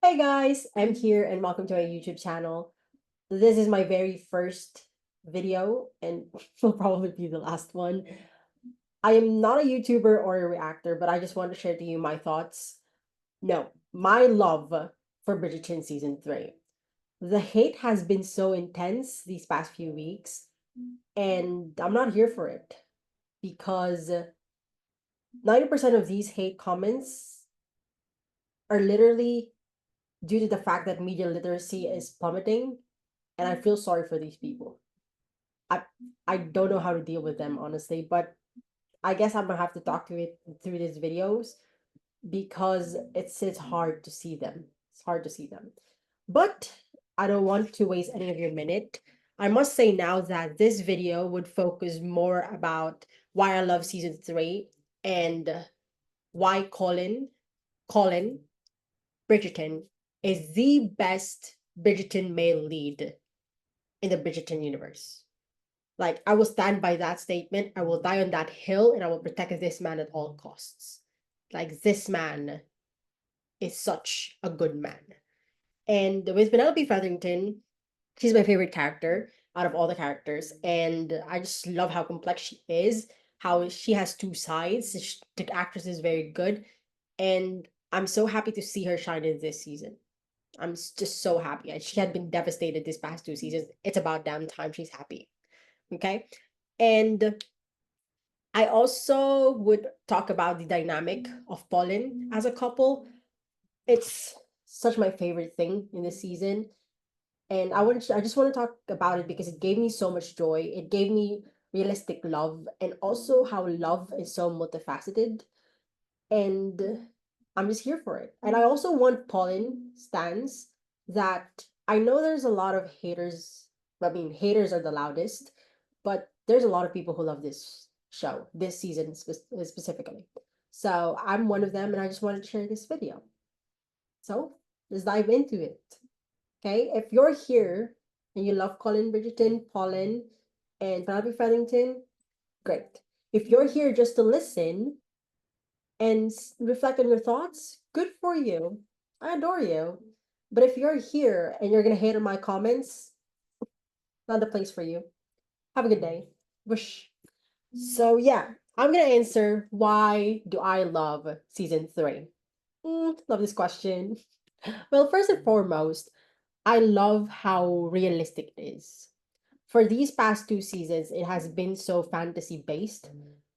Hey guys, I'm here and welcome to my YouTube channel. This is my very first video and will probably be the last one. I am not a YouTuber or a reactor, but I just want to share to you my thoughts. No, my love for Bridgerton season 3. The hate has been so intense these past few weeks, and I'm not here for it because 90% of these hate comments are literally due to the fact that media literacy is plummeting, and I feel sorry for these people. I I don't know how to deal with them honestly, but I guess I'm gonna have to talk to it through these videos because it's hard to see them. It's hard to see them. But I don't want to waste any of your minute. I must say now that this video would focus more about why I love season 3 and why Colin Bridgerton is the best Bridgerton male lead in the Bridgerton universe. Like, I will stand by that statement. I will die on that hill and I will protect this man at all costs. Like, this man is such a good man. And with Penelope Featherington, she's my favorite character out of all the characters. And I just love how complex she is, how she has two sides. The actress is very good. And I'm so happy to see her shine in this season. Just so happy. And she had been devastated this past two seasons. It's about damn time she's happy. Okay. And I also would talk about the dynamic of Polin as a couple. It's such my favorite thing in this season. And I just want to talk about it because it gave me so much joy. It gave me realistic love and also how love is so multifaceted. And I'm just here for it. And I also want Pollen stance that I know there's a lot of haters. I mean, haters are the loudest, but there's a lot of people who love this show, this season specifically. So I'm one of them, and I just wanted to share this video. So let's dive into it. Okay, if you're here and you love Colin Bridgerton, Pollen, and Penelope Featherington, great. If you're here just to listen, and reflect on your thoughts, good for you. I adore you. But if you're here and you're gonna hate on my comments, not the place for you. Have a good day. Wish. So yeah, I'm gonna answer why do I love season 3? Love this question. Well, first and foremost, I love how realistic it is. For these past two seasons, it has been so fantasy based,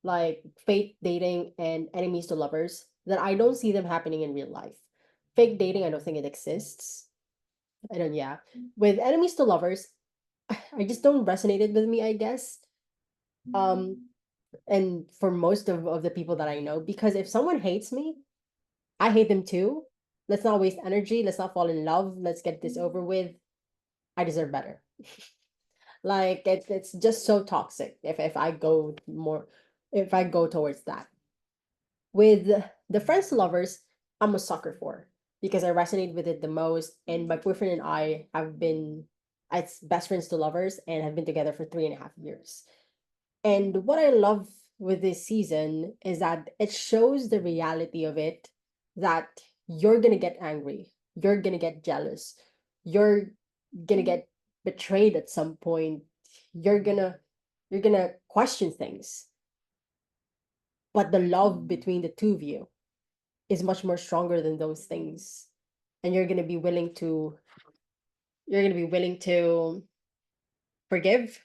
like fake dating and enemies to lovers, that I don't see them happening in real life. Fake dating, I don't think it exists. I don't, yeah. With enemies to lovers, I just don't resonate it with me, I guess. Um, and for most of the people that I know, because if someone hates me, I hate them too. Let's not waste energy. Let's not fall in love. Let's get this over with. I deserve better. Like it's just so toxic if I go more if I go towards that. With the friends to lovers, I'm a sucker for because I resonate with it the most. And my boyfriend and I have been it's best friends to lovers and have been together for 3.5 years. And what I love with this season is that it shows the reality of it that you're gonna get angry, you're gonna get jealous, you're gonna get betrayed at some point, you're gonna you're gonna question things. But the love between the two of you is much more stronger than those things. And you're gonna be willing to forgive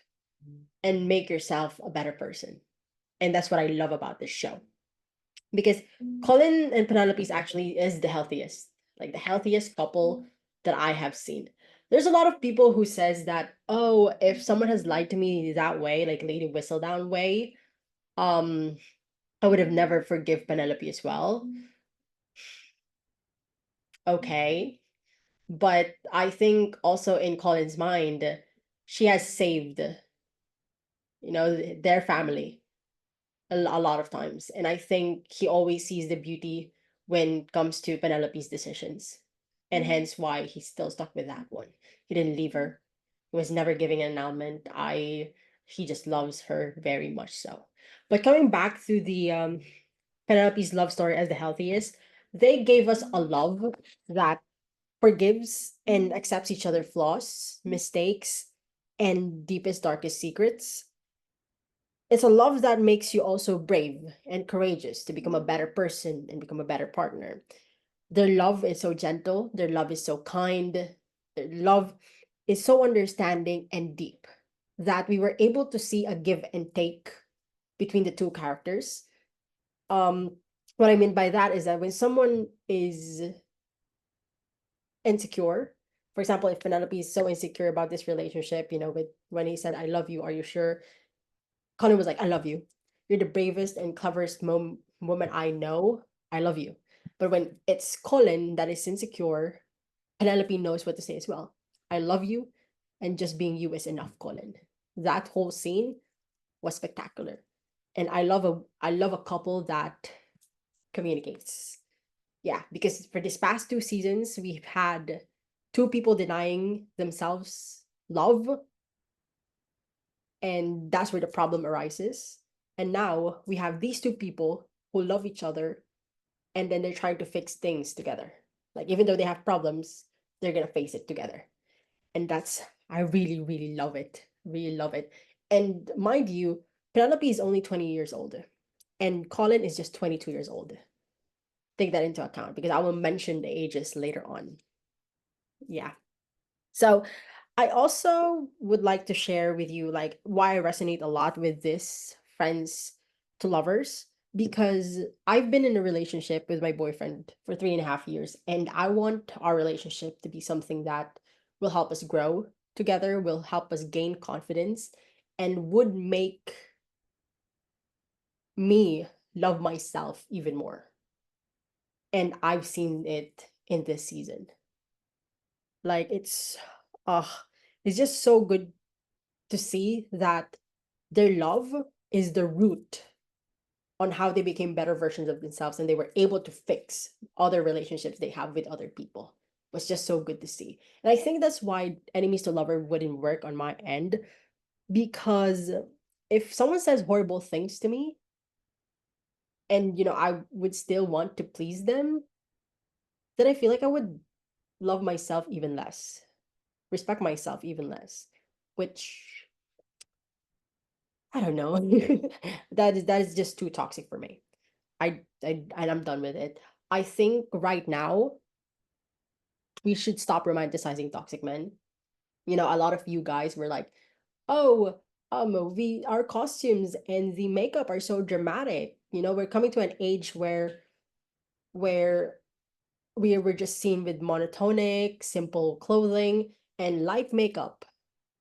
and make yourself a better person. And that's what I love about this show. Because Colin and Penelope's actually is the healthiest, like the healthiest couple that I have seen. There's a lot of people who says that, oh, if someone has lied to me that way, like Lady Whistledown way, um, I would have never forgive Penelope as well. Okay. But I think also in Colin's mind, she has saved, their family a lot of times. And I think he always sees the beauty when it comes to Penelope's decisions. And hence why he's still stuck with that one. He didn't leave her. He was never giving an annulment. He just loves her very much so. But coming back to the Penelope's love story as the healthiest, they gave us a love that forgives and accepts each other flaws, mistakes, and deepest darkest secrets. It's a love that makes you also brave and courageous to become a better person and become a better partner. Their love is so gentle, their love is so kind, their love is so understanding and deep that we were able to see a give and take between the two characters. What I mean by that is that when someone is insecure, for example, if Penelope is so insecure about this relationship, with when he said, "I love you, are you sure?" Colin was like, "I love you. You're the bravest and cleverest woman I know. I love you." But when it's Colin that is insecure, Penelope knows what to say as well. "I love you, and just being you is enough, Colin." That whole scene was spectacular. And I love a couple that communicates. Yeah, because for this past 2 seasons, we've had two people denying themselves love, and that's where the problem arises. And now we have these two people who love each other, and then they're trying to fix things together. Like, even though they have problems, they're gonna face it together. And that's, I really, really love it. Really love it. And mind you, Penelope is only 20 years old, and Colin is just 22 years old. Take that into account because I will mention the ages later on. Yeah. So I also would like to share with you like why I resonate a lot with this friends to lovers, because I've been in a relationship with my boyfriend for 3.5 years, and I want our relationship to be something that will help us grow together, will help us gain confidence, and would make me love myself even more. And I've seen it in this season. Like, uh it's just so good to see that their love is the root on how they became better versions of themselves, and they were able to fix other relationships they have with other people. It was just so good to see. And I think that's why enemies to lover wouldn't work on my end, because if someone says horrible things to me and I would still want to please them, then I feel like I would love myself even less, respect myself even less, which I don't know. That is just too toxic for me. And I'm done with it. I think right now we should stop romanticizing toxic men. A lot of you guys were like, "Oh, we our costumes and the makeup are so dramatic." We're coming to an age where we were just seen with monotonic, simple clothing and light makeup.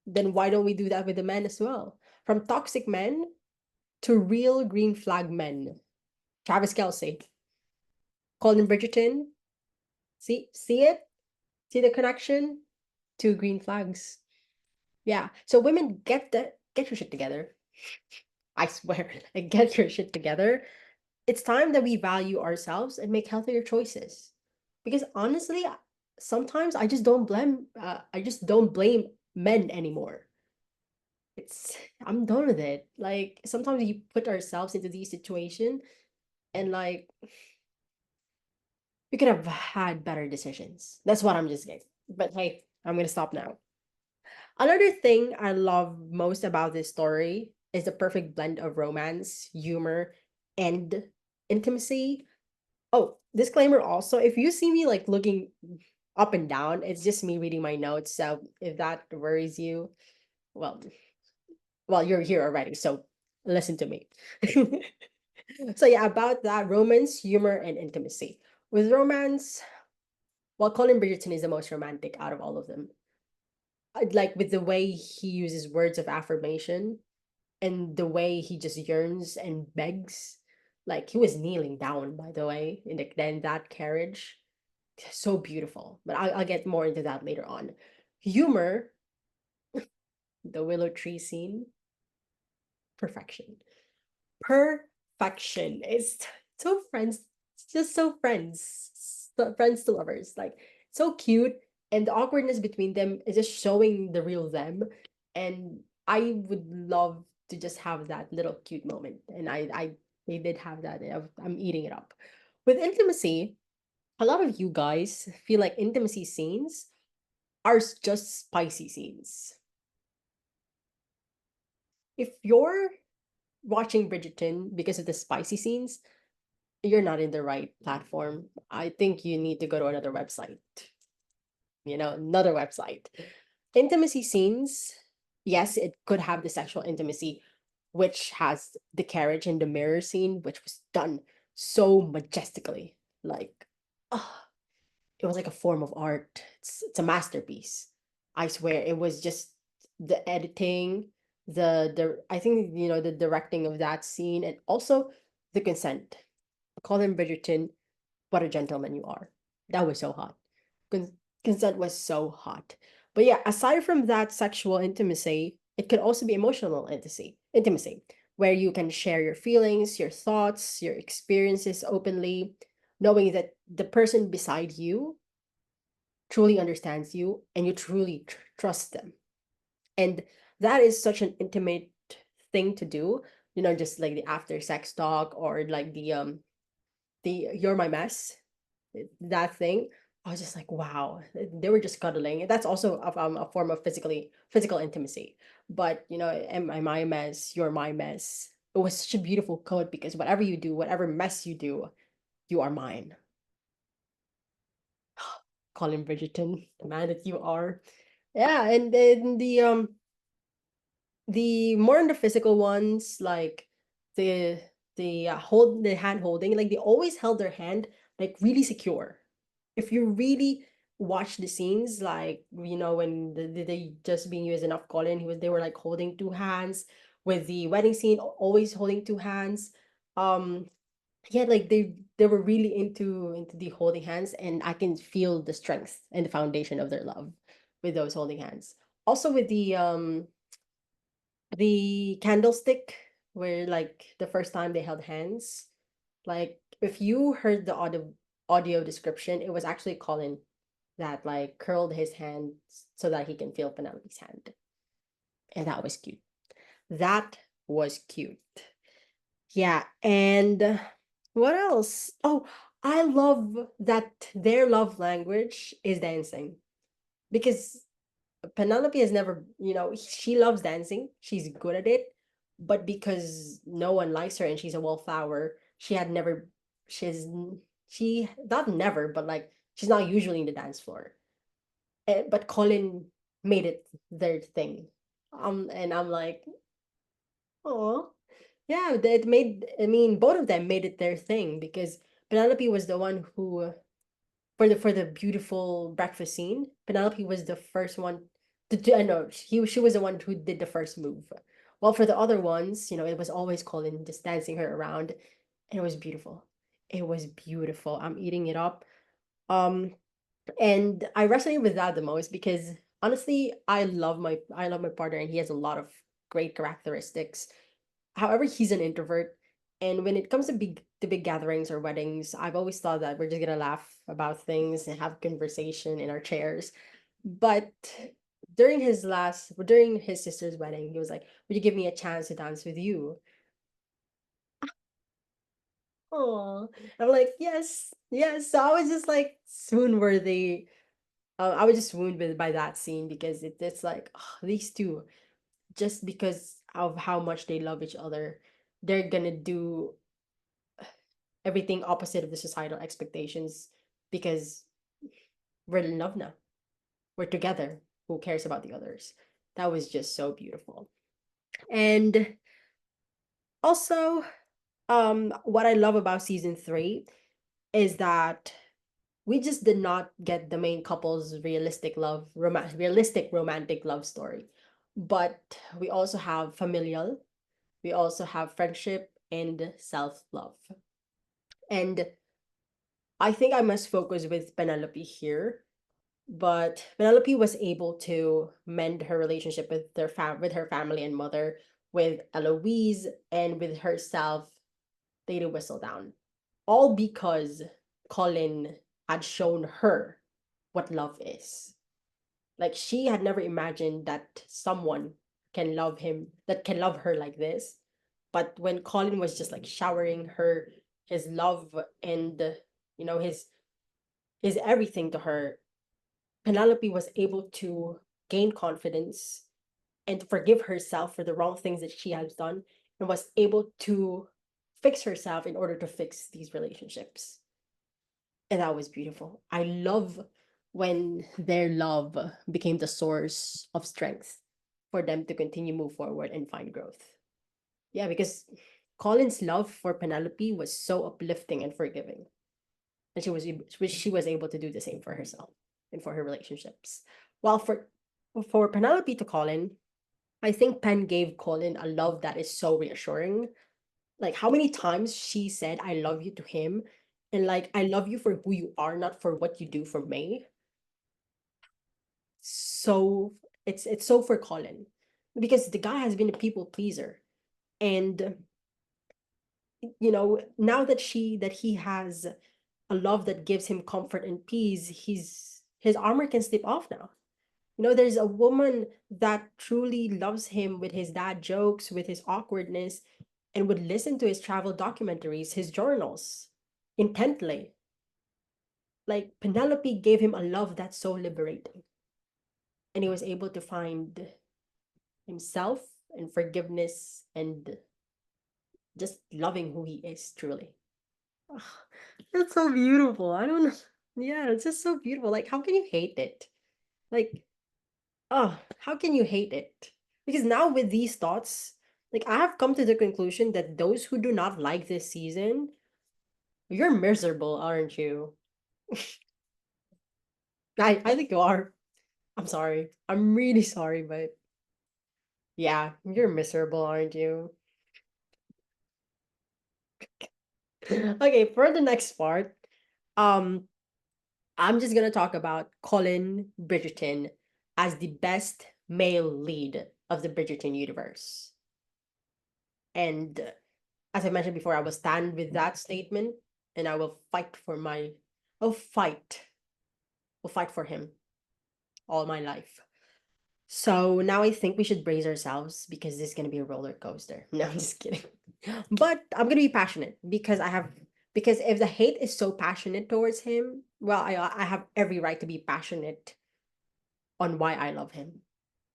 Then why don't we do that with the men as well? From toxic men to real green flag men. Travis Kelsey, Colin Bridgerton. See it? See the connection? Two green flags. Yeah. So women, get your shit together. I swear, like, get your shit together. It's time that we value ourselves and make healthier choices. Because honestly, sometimes I just don't blame men anymore. It's I'm done with it. Like, sometimes you put ourselves into these situations, and like, we could have had better decisions. That's what I'm just getting. But hey, I'm gonna stop now. Another thing I love most about this story is the perfect blend of romance, humor, and intimacy. Oh, disclaimer also, if you see me like looking up and down, it's just me reading my notes. So if that worries you, well, you're here already, so listen to me. So yeah, about that romance, humor, and intimacy. With romance, well, Colin Bridgerton is the most romantic out of all of them. Like, with the way he uses words of affirmation and the way he just yearns and begs. Like, he was kneeling down, by the way, in that carriage. So beautiful. But I'll get more into that later on. Humor, the willow tree scene, perfection. Perfection. It's so friends. It's just so friends. Friends to lovers. Like, so cute. And the awkwardness between them is just showing the real them. And I would love to just have that little cute moment. And they did have that. I'm eating it up. With intimacy, a lot of you guys feel like intimacy scenes are just spicy scenes. If you're watching Bridgerton because of the spicy scenes, you're not in the right platform. I think you need to go to another website, another website. Intimacy scenes, yes, it could have the sexual intimacy, which has the carriage and the mirror scene, which was done so majestically. Like, ah, it was like a form of art. It's a masterpiece. I swear, it was just the editing, the I think the directing of that scene, and also the consent. Colin Bridgerton, what a gentleman you are. That was so hot. Con- Consent was so hot. But yeah, aside from that sexual intimacy, it could also be emotional intimacy, where you can share your feelings, your thoughts, your experiences openly, knowing that the person beside you truly understands you and you truly trust them. And that is such an intimate thing to do, just like the after sex talk, or like the you're my mess, that thing. I was just like, wow, they were just cuddling. That's also a form of physical intimacy. But am I a mess? You're my mess. It was such a beautiful code because whatever you do, whatever mess you do, you are mine. Colin Bridgerton, the man that you are. Yeah, and then the more on the physical ones, like the the hand holding, like they always held their hand like really secure. If you really watch the scenes, like when they just being used enough Colin, they were like holding two hands. With the wedding scene, always holding two hands. Um, yeah, like they were really into the holding hands, and I can feel the strength and the foundation of their love with those holding hands. Also with the candlestick, where like the first time they held hands, like if you heard the audio description, it was actually Colin that like curled his hand so that he can feel Penelope's hand. And that was cute. That was cute. Yeah, and what else? Oh, I love that their love language is dancing, because Penelope has never, she loves dancing. She's good at it, but because no one likes her and she's a wallflower, she had never, she's, she, not never, but like, she's not usually in the dance floor. But Colin made it their thing. And I'm like, oh, yeah, that made, I mean, both of them made it their thing, because Penelope was the one who, for the beautiful breakfast scene, Penelope was the first one to do. I know she was the one who did the first move. Well, for the other ones, it was always Colin just dancing her around, and it was beautiful. It was beautiful. I'm eating it up. Um, and I resonate with that the most because honestly, I love my partner, and he has a lot of great characteristics. However, he's an introvert, and when it comes to big gatherings or weddings, I've always thought that we're just gonna laugh about things and have conversation in our chairs. But during his sister's wedding, he was like, "Would you give me a chance to dance with you?" Oh, I'm like, "Yes, yes." So I was just like swoon worthy. I was just swooned by that scene because it's like, these two, just because of how much they love each other, they're gonna do everything opposite of the societal expectations, because we're in love now. We're together. Who cares about the others? That was just so beautiful. And also, what I love about season 3 is that we just did not get the main couple's realistic romantic love story, but we also have familial, we also have friendship and self love. And I think I must focus with Penelope here, but Penelope was able to mend her relationship with with her family and mother, with Eloise, and with herself. They did whistle down, all because Colin had shown her what love is. Like, she had never imagined that someone can love her like this. But when Colin was just like showering her his love and his is everything to her, Penelope was able to gain confidence and to forgive herself for the wrong things that she has done, and was able to fix herself in order to fix these relationships. And that was beautiful. I love when their love became the source of strength for them to continue move forward and find growth. Yeah, because Colin's love for Penelope was so uplifting and forgiving, and she was able to do the same for herself and for her relationships. While for Penelope to Colin, I think Pen gave Colin a love that is so reassuring. Like how many times she said I love you to him, and like I love you for who you are, not for what you do for me. So it's so for Colin, because the guy has been a people pleaser, and now that he has a love that gives him comfort and peace, his armor can slip off now. There's a woman that truly loves him with his dad jokes, with his awkwardness, and would listen to his travel documentaries, his journals intently. Like Penelope gave him a love that's so liberating, and he was able to find himself and forgiveness and just loving who he is truly. Ugh, that's so beautiful. I don't know. Yeah, it's just so beautiful. Like, how can you hate it? Like, oh, how can you hate it? Because now with these thoughts, like I have come to the conclusion that those who do not like this season, you're miserable, aren't you? I think you are. I'm sorry. I'm really sorry, but yeah, you're miserable, aren't you? Okay, for the next part, um, I'm just gonna talk about Colin Bridgerton as the best male lead of the Bridgerton universe. And as I mentioned before, I will stand with that statement, and I will fight for my I'll fight. Will fight for him all my life. So now I think we should brace ourselves because this is gonna be a roller coaster. No, I'm just kidding. But I'm gonna be passionate because if the hate is so passionate towards him, well, I have every right to be passionate on why I love him.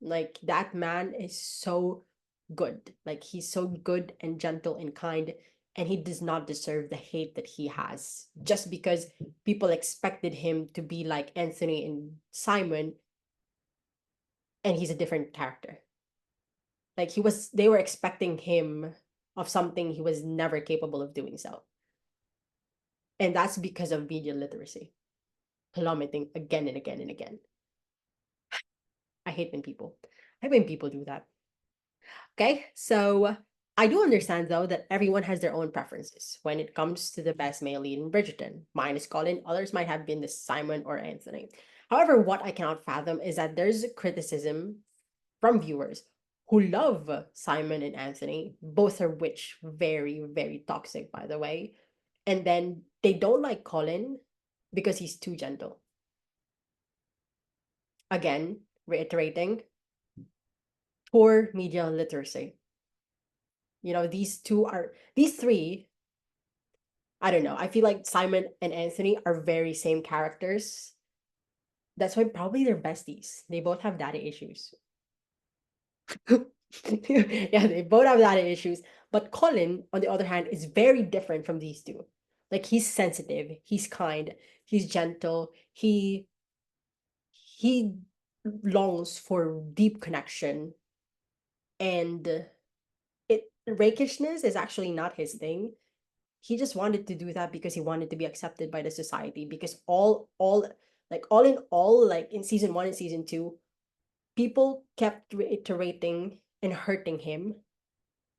Like that man is so good. Like he's so good and gentle and kind, and he does not deserve the hate that he has just because people expected him to be like Anthony and Simon, and he's a different character. Like they were expecting him of something he was never capable of doing so. And that's because of media literacy plummeting again and again and again. I hate when people do that. Okay, so I do understand though that everyone has their own preferences when it comes to the best male lead in Bridgerton. Mine is Colin, others might have been the Simon or Anthony. However, what I cannot fathom is that there's a criticism from viewers who love Simon and Anthony, both are which very, very toxic, by the way. And then they don't like Colin because he's too gentle. Again, reiterating, poor media literacy. These three, I don't know. I feel like Simon and Anthony are very same characters. That's why probably they're besties. They both have daddy issues. Yeah, they both have daddy issues. But Colin, on the other hand, is very different from these two. Like he's sensitive, he's kind, he's gentle, he longs for deep connection, and rakishness is actually not his thing. He just wanted to do that because he wanted to be accepted by the society, because all in all, like in season 1 and season 2, people kept reiterating and hurting him.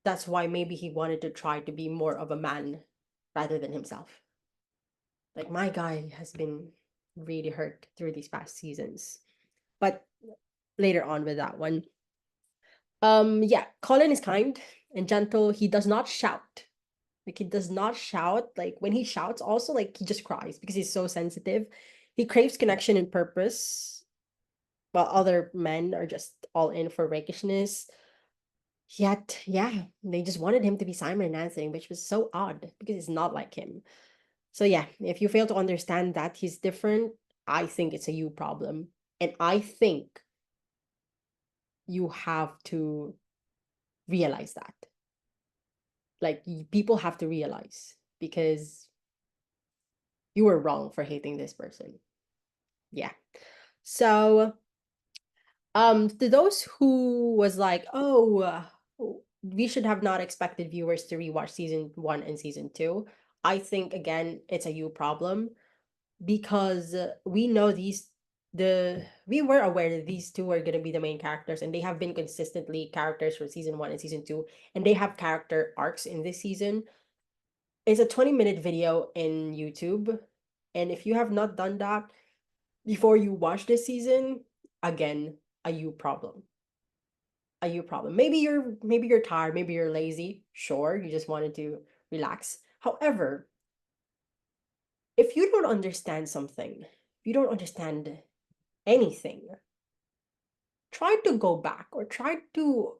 That's why maybe he wanted to try to be more of a man rather than himself. Like my guy has been really hurt through these past seasons. But later on with that one. Yeah, Colin is kind and gentle. He does not shout. Like he does not shout. Like when he shouts, also like he just cries because he's so sensitive. He craves connection and purpose, while other men are just all in for rakishness. Yet, yeah, they just wanted him to be Simon and Anthony, which was so odd because it's not like him. So yeah, if you fail to understand that he's different, I think it's a you problem. And I think you have to realize that. Like people have to realize because you were wrong for hating this person. Yeah. So to those who was like, oh, we should have not expected viewers to rewatch season 1 and season 2. I think again it's a you problem because we know these the we were aware that these two are going to be the main characters, and they have been consistently characters for season 1 and season 2, and they have character arcs in this season. It's a 20-minute video in YouTube, and if you have not done that before you watch this season, again, a you problem. A you problem. Maybe you're tired, maybe you're lazy. Sure, you just wanted to relax. However, if you don't understand something, if you don't understand anything, try to go back or try to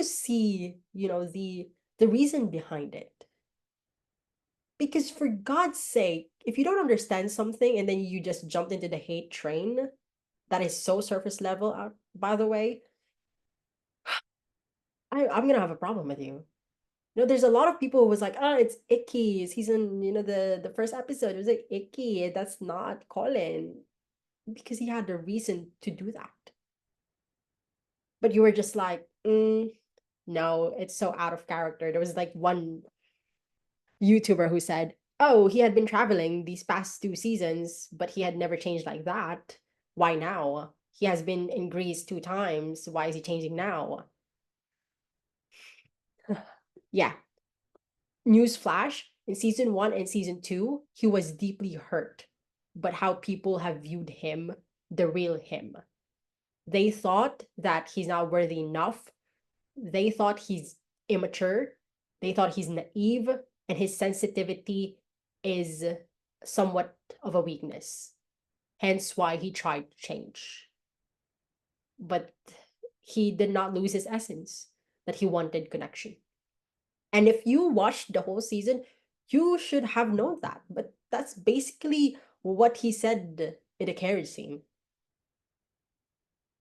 see, the reason behind it. Because for God's sake, if you don't understand something and then you just jumped into the hate train, that is so surface level, by the way, I'm gonna have a problem with you. There's a lot of people who was like, oh, it's icky. Season, the first episode, it was like icky. That's not Colin. Because he had a reason to do that. But you were just like, no, it's so out of character. There was like one YouTuber who said, oh, he had been traveling these past 2 seasons, but he had never changed like that. Why now? He has been in Greece 2 times. Why is he changing now? Yeah. Newsflash, in season 1 and season 2, he was deeply hurt. But how people have viewed him, the real him. They thought that he's not worthy enough. They thought he's immature. They thought he's naive, and his sensitivity is somewhat of a weakness. Hence why he tried to change. But he did not lose his essence, that he wanted connection. And if you watched the whole season, you should have known that. But that's basically what he said in the carriage scene.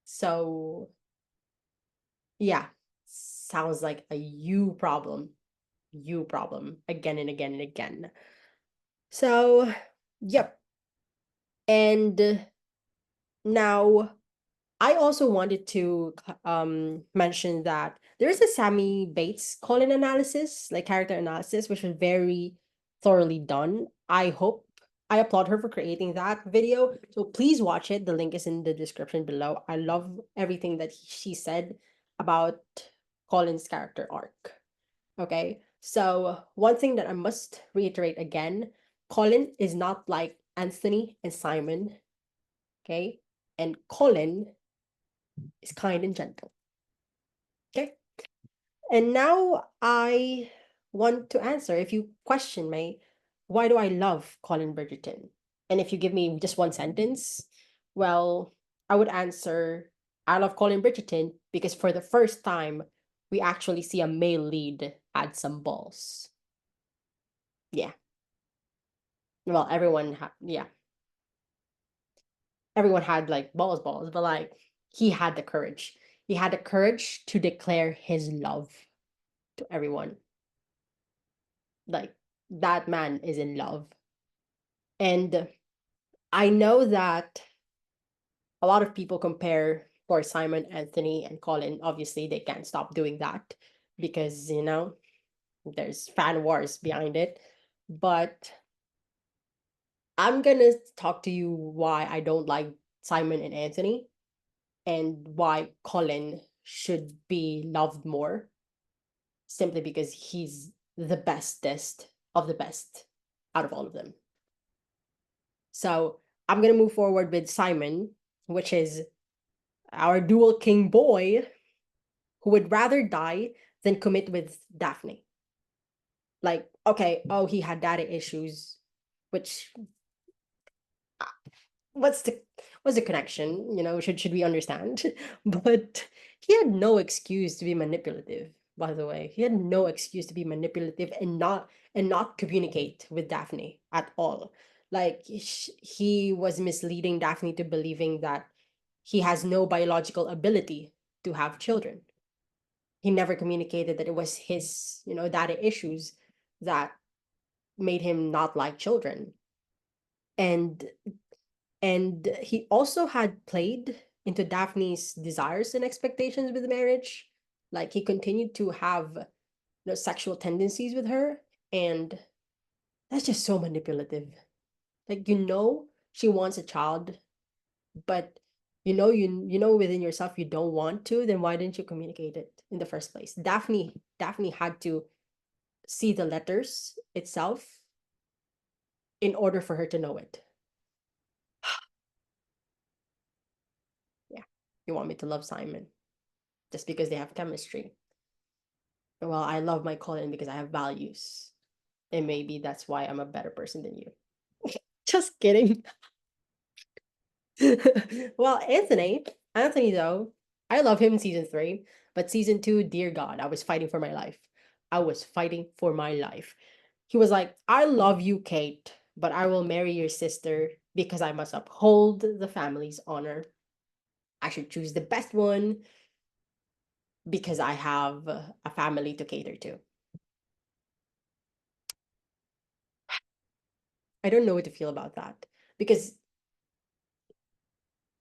So, yeah, sounds like a you problem. You problem again and again and again. So, yep. And now I also wanted to mention that there's a Sammy Bates Colin analysis, like character analysis, which was very thoroughly done. I applaud her for creating that video. So please watch it. The link is in the description below. I love everything that she said about Colin's character arc. Okay. So one thing that I must reiterate again, Colin is not like Anthony and Simon. Okay. And Colin is kind and gentle. Okay. And now I want to answer, if you question me, why do I love Colin Bridgerton? And if you give me just one sentence, well, I would answer, I love Colin Bridgerton because for the first time, we actually see a male lead add some balls. Yeah. Well, everyone had like balls, but like he had the courage. He had the courage to declare his love to everyone. Like that man is in love. And I know that a lot of people compare for Simon, Anthony, and Colin. Obviously, they can't stop doing that because, there's fan wars behind it. But I'm gonna talk to you why I don't like Simon and Anthony and why Colin should be loved more, simply because he's the bestest of the best out of all of them. So I'm gonna move forward with Simon, which is our dual king boy who would rather die than commit with Daphne. Like, okay, oh, he had data issues, which uh, what's the connection? Should we understand? But he had no excuse to be manipulative. by the way. He had no excuse to be manipulative and not communicate with Daphne at all. Like he was misleading Daphne to believing that he has no biological ability to have children. He never communicated that it was his, data issues that made him not like children. And he also had played into Daphne's desires and expectations with marriage. Like he continued to have sexual tendencies with her, and that's just so manipulative. Like she wants a child, but you know within yourself you don't want to, then why didn't you communicate it in the first place? Daphne had to see the letters itself in order for her to know it. Yeah. You want me to love Simon just because they have chemistry? Well, I love my Colin because I have values. And maybe that's why I'm a better person than you. Just kidding. Well, Anthony though, I love him in season 3, but season 2, dear God, I was fighting for my life. I was fighting for my life. He was like, I love you, Kate, but I will marry your sister because I must uphold the family's honor. I should choose the best one because I have a family to cater to. I don't know what to feel about that because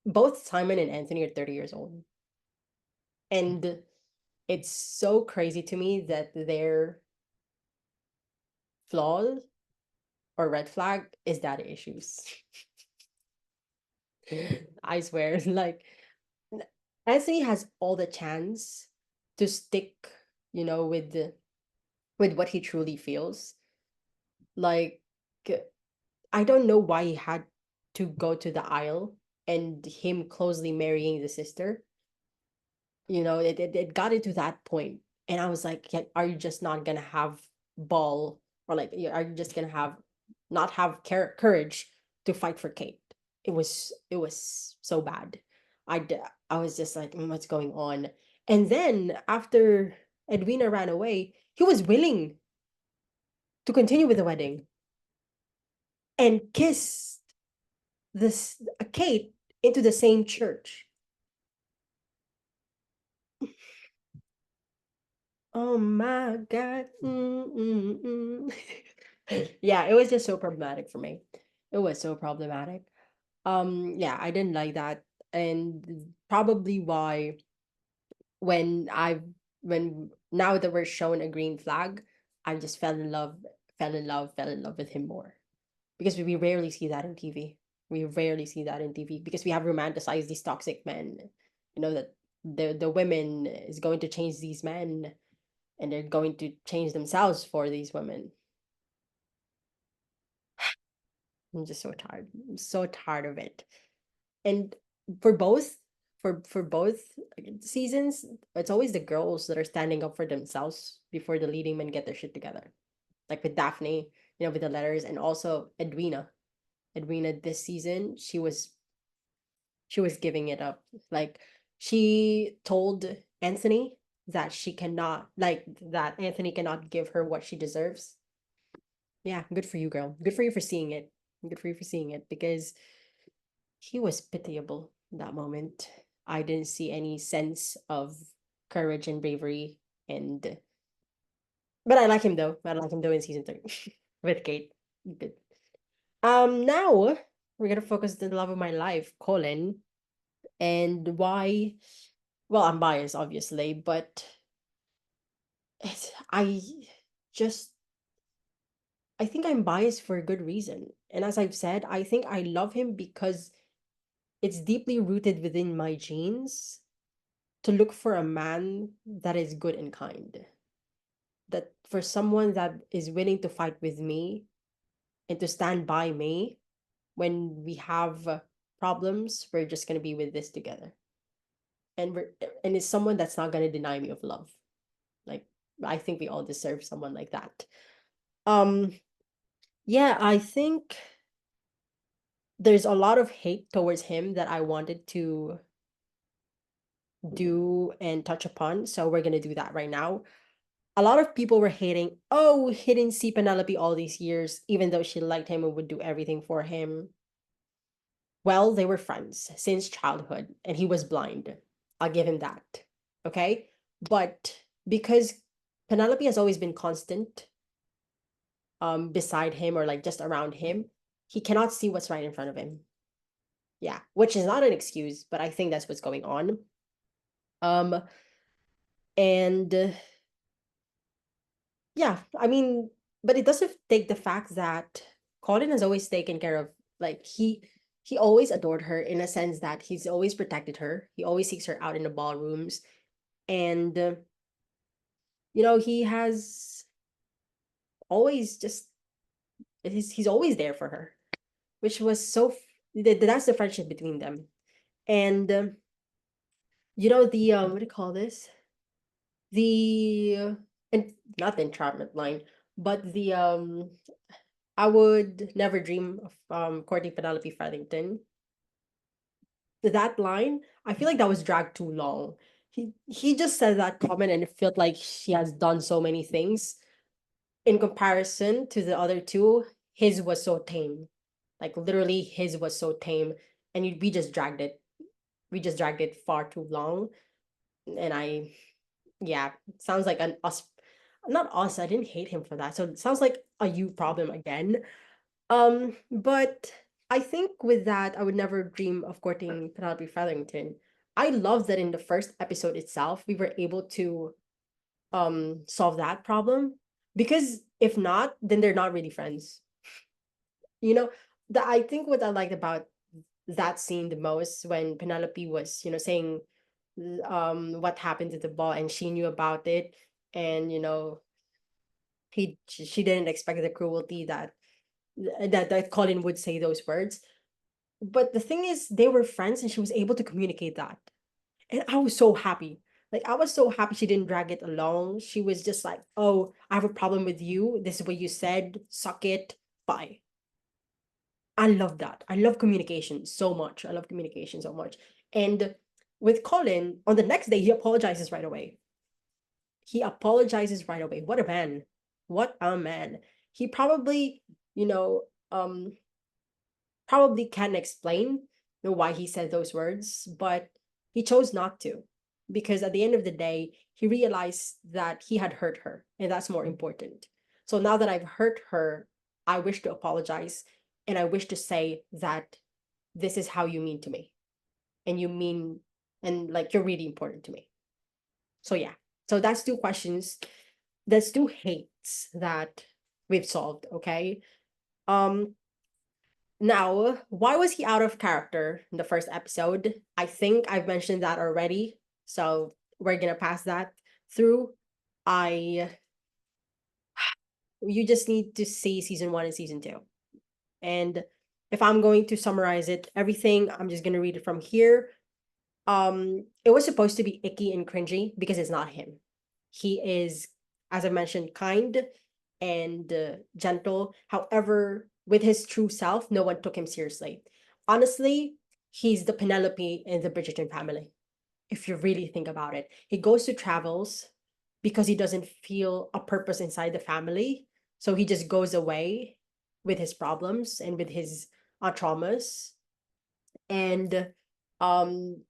both Simon and Anthony are 30 years old. And it's so crazy to me that their flaw or red flag is dad issues. I swear, like Anthony has all the chance to stick, with what he truly feels. Like I don't know why he had to go to the aisle and him closely marrying the sister. It got into that point, and I was like, are you just not gonna have ball, or like, are you just gonna have not have courage to fight for Kate? It was so bad. I was just like, what's going on? And then after Edwina ran away, he was willing to continue with the wedding and kiss this Kate into the same church. Oh my God. Yeah, it was just so problematic for me. It was so problematic. Yeah, I didn't like that. And probably why when I when now that we're shown a green flag, I just fell in love with him more. Because we rarely see that in TV. We rarely see that in TV because we have romanticized these toxic men. That the women is going to change these men and they're going to change themselves for these women. I'm just so tired. I'm so tired of it. And for both for both seasons, it's always the girls that are standing up for themselves before the leading men get their shit together. Like with Daphne, with the letters, and also Edwina. Edwina this season, she was giving it up. Like she told Anthony that she cannot like that Anthony cannot give her what she deserves. Yeah, good for you, girl. Good for you for seeing it. Good for you for seeing it because he was pitiable in that moment. I didn't see any sense of courage and bravery, and but I like him though. I like him though in season 3 with Kate. Good. Now we're gonna focus on the love of my life, Colin, and why. Well, I'm biased, obviously, but I just I think I'm biased for a good reason. And as I've said, I think I love him because it's deeply rooted within my genes to look for a man that is good and kind. That for someone that is willing to fight with me and to stand by me when we have problems, we're just going to be with this together. And it's someone that's not going to deny me of love. Like I think we all deserve someone like that. Um yeah, I think there's a lot of hate towards him that I wanted to do and touch upon. So we're going to do that right now. A lot of people were hating, oh, he didn't see Penelope all these years, even though she liked him and would do everything for him. Well, they were friends since childhood, and he was blind. I'll give him that. Okay? But because Penelope has always been constant beside him or like just around him, he cannot see what's right in front of him. Yeah, which is not an excuse, but I think that's what's going on. Um and yeah, I mean, but it doesn't take the fact that Colin has always taken care of, like he always adored her in a sense that he's always protected her. He always seeks her out in the ballrooms, and he has always just he's always there for her, which was that's the friendship between them. And the what do you call this? The and not the entrapment line, but the I would never dream of courting Penelope Featherington. That line, I feel like that was dragged too long. He just said that comment and it felt like she has done so many things. In comparison to the other two, his was so tame. Like literally his was so tame. And we just dragged it. We just dragged it far too long. And yeah, sounds like an us, not us. I didn't hate him for that. So it sounds like a you problem again. But I think with that, I would never dream of courting Penelope Featherington. I love that in the first episode itself, we were able to solve that problem. Because if not, then they're not really friends. You know, I think what I liked about that scene the most when Penelope was, saying what happened to the ball and she knew about it, and she didn't expect the cruelty that Colin would say those words. But the thing is, they were friends and she was able to communicate that. And I was so happy. Like, I was so happy she didn't drag it along. She was just like, oh, I have a problem with you. This is what you said. Suck it. Bye. I love that. I love communication so much. I love communication so much. And with Colin, on the next day, he apologizes right away. He apologizes right away. What a man. What a man. He probably, you know, probably can explain why he said those words, but he chose not to because at the end of the day, he realized that he had hurt her, and that's more important. So now that I've hurt her, I wish to apologize and I wish to say that this is how you mean to me, and you mean, and like you're really important to me. So yeah, so that's two questions, that's two hates that we've solved. Okay. Um, Now, why was he out of character in the first episode? I think I've mentioned that already, so we're gonna pass that through. I You just need to see season 1 and season 2. And if I'm going to summarize it, everything, I'm just gonna read it from here. It was supposed to be icky and cringy because it's not him. He is, as I mentioned, kind and gentle. However, with his true self, no one took him seriously. Honestly, he's the Penelope in the Bridgerton family. If you really think about it, he goes to travels because he doesn't feel a purpose inside the family. So he just goes away with his problems and with his traumas, and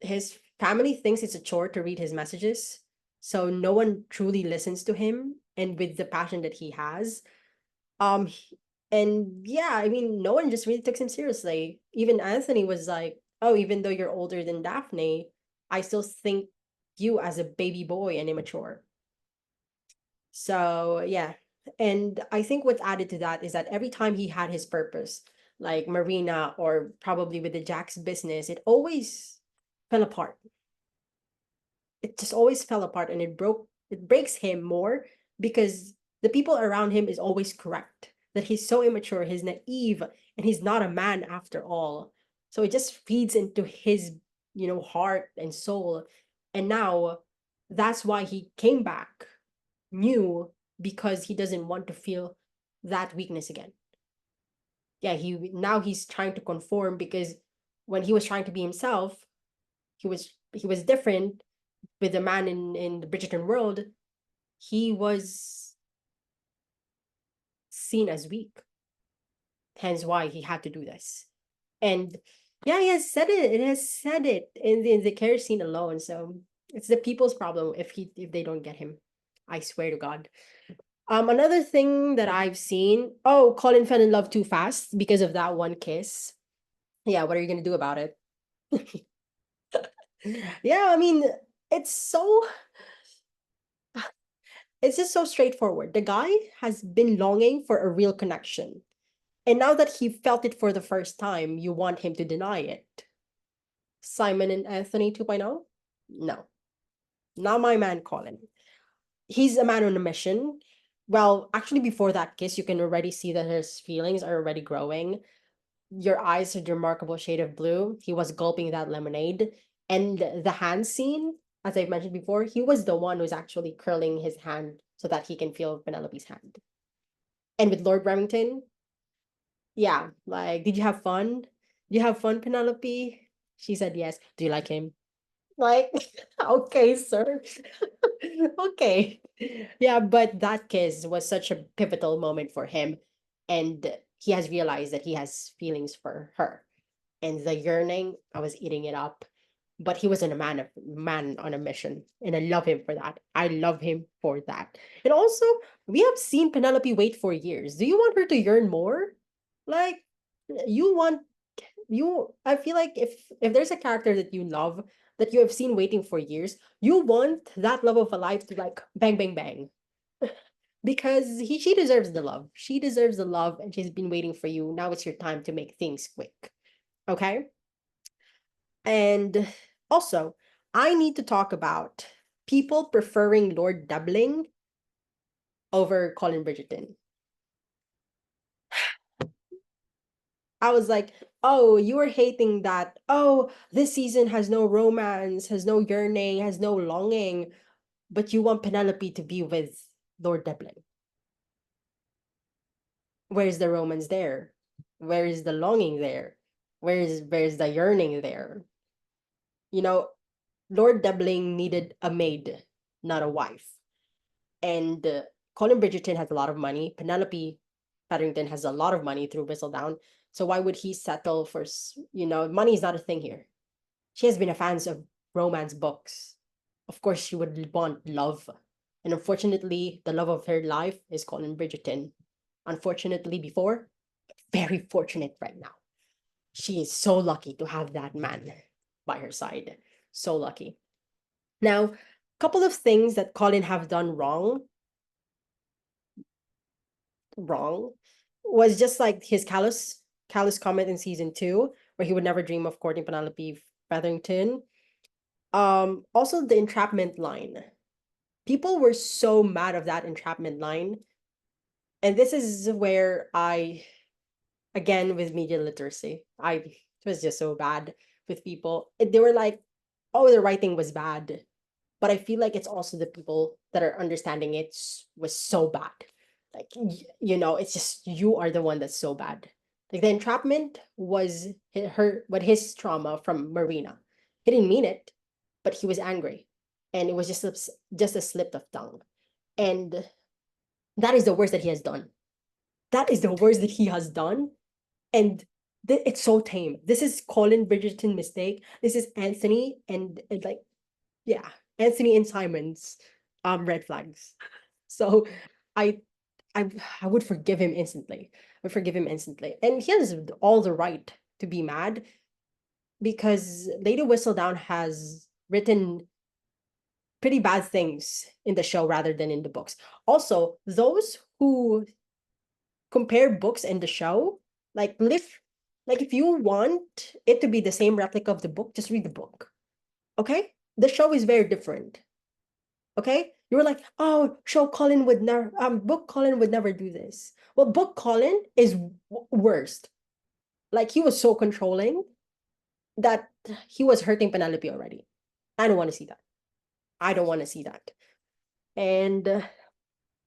his family thinks it's a chore to read his messages, so no one truly listens to him and with the passion that he has. And yeah, I mean, no one just really took him seriously. Even Anthony was like, oh, even though you're older than Daphne, I still think you as a baby boy and immature. So yeah. And I think what's added to that is that every time he had his purpose, like Marina or probably with the Jack's business, it always fell apart. It just always fell apart, and it breaks him more because the people around him is always correct. That he's so immature, he's naive, and he's not a man after all. So it just feeds into his, heart and soul. And now that's why he came back new, because he doesn't want to feel that weakness again. Yeah, he's trying to conform because when he was trying to be himself, he was different with the man in the Bridgerton world, he was seen as weak, hence why he had to do this. And yeah, he has said it. It has said it in the care scene alone. So it's the people's problem if they don't get him. I swear to God. Another thing that I've seen. Oh, Colin fell in love too fast because of that one kiss. Yeah, what are you gonna do about it? Yeah, I mean, it's so it's just so straightforward. The guy has been longing for a real connection. And now that he felt it for the first time, you want him to deny it. Simon and Anthony 2.0? No, not my man Colin. He's a man on a mission. Well, actually, before that kiss, you can already see that his feelings are already growing. Your eyes are a remarkable shade of blue. He was gulping that lemonade. And the hand scene, as I've mentioned before, he was the one who's actually curling his hand so that he can feel Penelope's hand. And with Lord Remington, yeah, like, did you have fun? Did you have fun, Penelope? She said yes. Do you like him? Like, okay, sir. Okay. Yeah, but that kiss was such a pivotal moment for him. And he has realized that he has feelings for her. And the yearning, I was eating it up. But he wasn't a man on a mission. And I love him for that. I love him for that. And also, we have seen Penelope wait for years. Do you want her to yearn more? Like, you want you I feel like if there's a character that you love that you have seen waiting for years, you want that love of a life to like bang bang bang. Because she deserves the love. She deserves the love and she's been waiting for you. Now it's your time to make things quick. Okay? And also, I need to talk about people preferring Lord Doubling over Colin Bridgerton. I was like, oh, you were hating that. Oh, this season has no romance, has no yearning, has no longing, but you want Penelope to be with Lord Devlin. Where's the romance there? Where is the longing there? Where's the yearning there? You know, Lord Debling needed a maid, not a wife. And Colin Bridgerton has a lot of money. Penelope Paddington has a lot of money through Whistledown. So why would he settle for, money is not a thing here. She has been a fan of romance books. Of course, she would want love. And unfortunately, the love of her life is Colin Bridgerton. Unfortunately, before, very fortunate right now. She is so lucky to have that man by her side. So lucky. Now, a couple of things that Colin have done wrong, was just like his callous comment in season 2, where he would never dream of courting Penelope Featherington. Also the entrapment line. People were so mad of that entrapment line. And this is where again, with media literacy, it was just so bad with people. They were like, oh, the writing was bad. But I feel like it's also the people that are understanding it was so bad. Like, it's just you are the one that's so bad. Like the entrapment was but his trauma from Marina. He didn't mean it, but he was angry, and it was just a slip of tongue, and that is the worst that he has done. That is the worst that he has done, and it's so tame. This is Colin Bridgerton mistake. This is Anthony and like, yeah, Anthony and Simon's red flags. So I I I would forgive him instantly. I would forgive him instantly. And he has all the right to be mad because Lady Whistledown has written pretty bad things in the show rather than in the books. Also, those who compare books and the show, like if you want it to be the same replica of the book, just read the book. Okay? The show is very different. Okay? You were like, oh, book Colin would never do this. Well, book Colin is worst. Like, he was so controlling that he was hurting Penelope already. I don't want to see that. I don't want to see that. And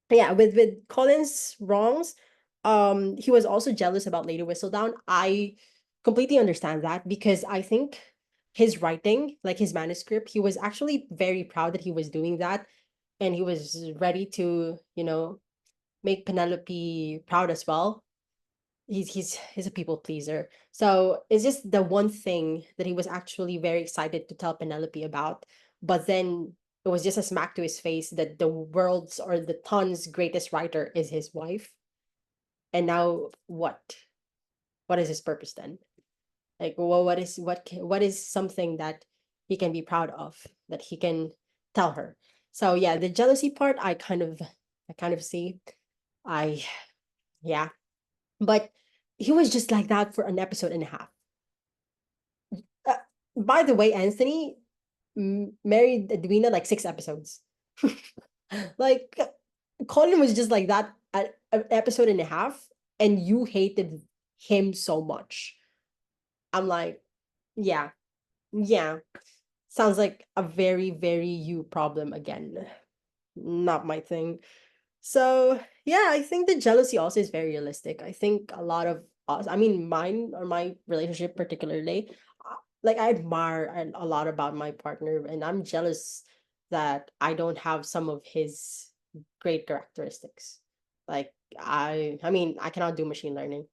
yeah, with Colin's wrongs, he was also jealous about Lady Whistledown. I completely understand that because I think his writing, like his manuscript, he was actually very proud that he was doing that. and he was ready to, make Penelope proud as well. He's a people pleaser. So it's just the one thing that he was actually very excited to tell Penelope about. But then it was just a smack to his face that the world's or the ton's greatest writer is his wife. And now what? What is his purpose then? Like, well, what is something that he can be proud of that he can tell her? So yeah, the jealousy part, I kind of see. I Yeah, but he was just like that for an episode and a half. Uh, by the way, Anthony married Edwina like 6 episodes. Like, Colin was just like that at an episode and a half, and you hated him so much. I'm like, yeah, yeah. Sounds like a very, very you problem again. Not my thing. So yeah, I think the jealousy also is very realistic. I think a lot of us, I mean, mine or my relationship particularly, like I admire a lot about my partner, and I'm jealous that I don't have some of his great characteristics. Like I mean, I cannot do machine learning,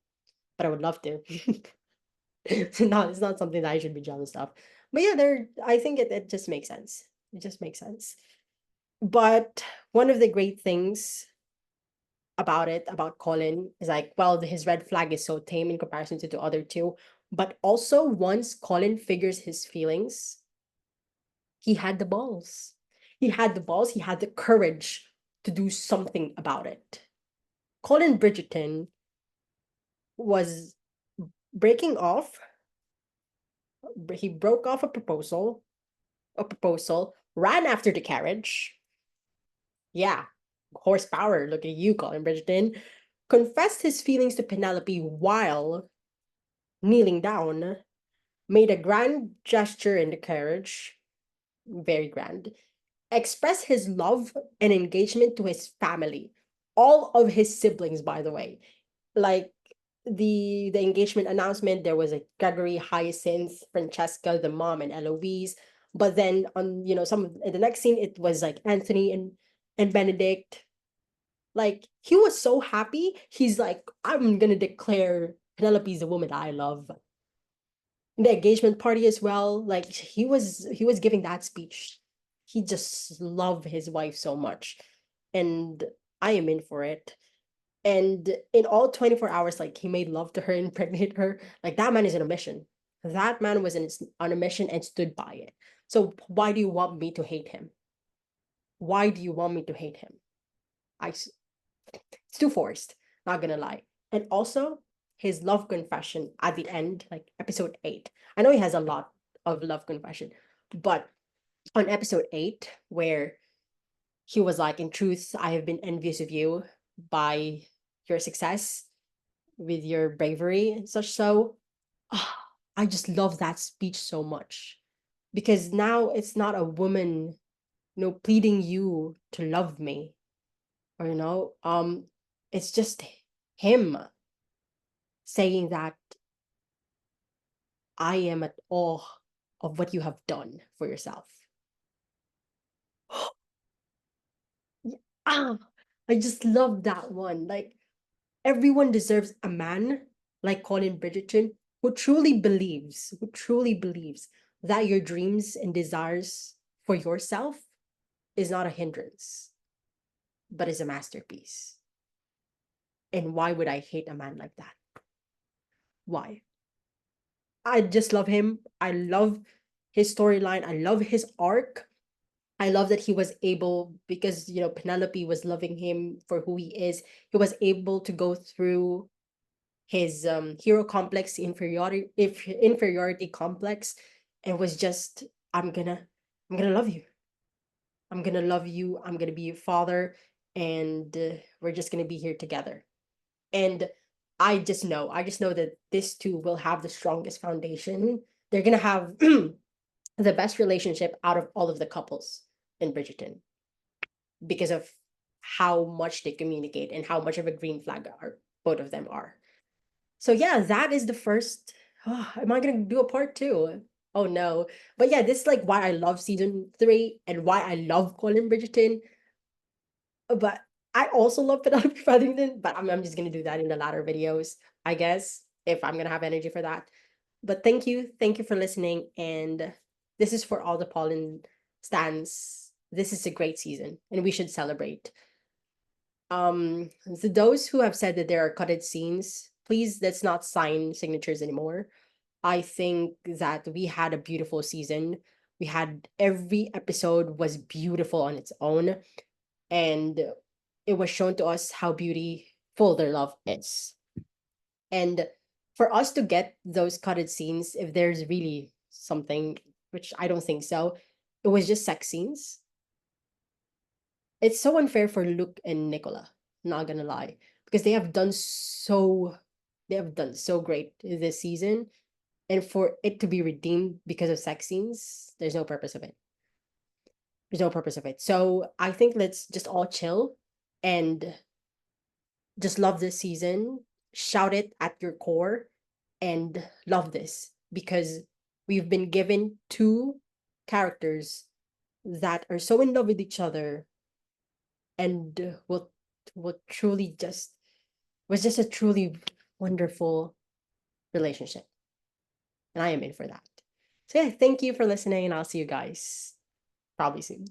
but I would love to. It's not something that I should be jealous of. But yeah, I think it just makes sense. It just makes sense. But one of the great things about Colin is like, well, his red flag is so tame in comparison to the other two. But also, once Colin figures his feelings, he had the balls. He had the balls, he had the courage to do something about it. Colin Bridgerton was breaking off, he broke off a proposal, ran after the carriage. Yeah, horsepower. Look at you, Colin Bridgerton. Confessed his feelings to Penelope while kneeling down, made a grand gesture in the carriage, very grand, expressed his love and engagement to his family, all of his siblings, by the way. Like the engagement announcement, there was a Gregory, Hyacinth, Francesca, the mom, and Eloise. But then on some in the next scene, it was like Anthony and Benedict. Like he was so happy. He's like, I'm gonna declare Penelope's the woman I love. The engagement party as well. Like he was giving that speech. He just loved his wife so much. And I am in for it. And in all 24 hours, like he made love to her, impregnate her. Like that man is on a mission. That man was on a mission and stood by it. So why do you want me to hate him? Why do you want me to hate him? It's too forced, not gonna lie. And also his love confession at the end, like episode 8. I know he has a lot of love confession, but on episode 8, where he was like, in truth, I have been envious of you by your success with your bravery and such. So I just love that speech so much, because now it's not a woman, pleading you to love me, or it's just him saying that I am at awe of what you have done for yourself. ah, I just love that one. Like everyone deserves a man like Colin Bridgerton who truly believes that your dreams and desires for yourself is not a hindrance, but is a masterpiece. And why would I hate a man like that? Why? I just love him. I love his storyline. I love his arc. I love that he was able, because Penelope was loving him for who he is. He was able to go through his hero complex, inferiority complex, and was just, I'm gonna love you. I'm gonna love you. I'm gonna be your father, and we're just gonna be here together. And I just know that this two will have the strongest foundation. They're gonna have the best relationship out of all of the couples in Bridgerton, because of how much they communicate and how much of a green flag are both of them are. So yeah, that is the first. Oh, am I gonna do a part two? Oh no. But yeah, this is like why I love season 3 and why I love Colin Bridgerton. But I also love Penelope Featherington, but I'm just gonna do that in the latter videos, I guess, if I'm gonna have energy for that. But thank you for listening, and this is for all the Pollen stands. This is a great season, and we should celebrate. To those who have said that there are cutted scenes, please let's not sign signatures anymore. I think that we had a beautiful season. We had every episode was beautiful on its own, and it was shown to us how beautiful their love is. And for us to get those cutted scenes, if there's really something, which I don't think so, it was just sex scenes. It's so unfair for Luke and Nicola, not gonna lie, because they have done so great this season, and for it to be redeemed because of sex scenes, there's no purpose of it. There's no purpose of it. So I think let's just all chill and just love this season, shout it at your core, and love this because we've been given two characters that are so in love with each other and will truly just was just a truly wonderful relationship. And I am in for that. So yeah, thank you for listening, and I'll see you guys probably soon.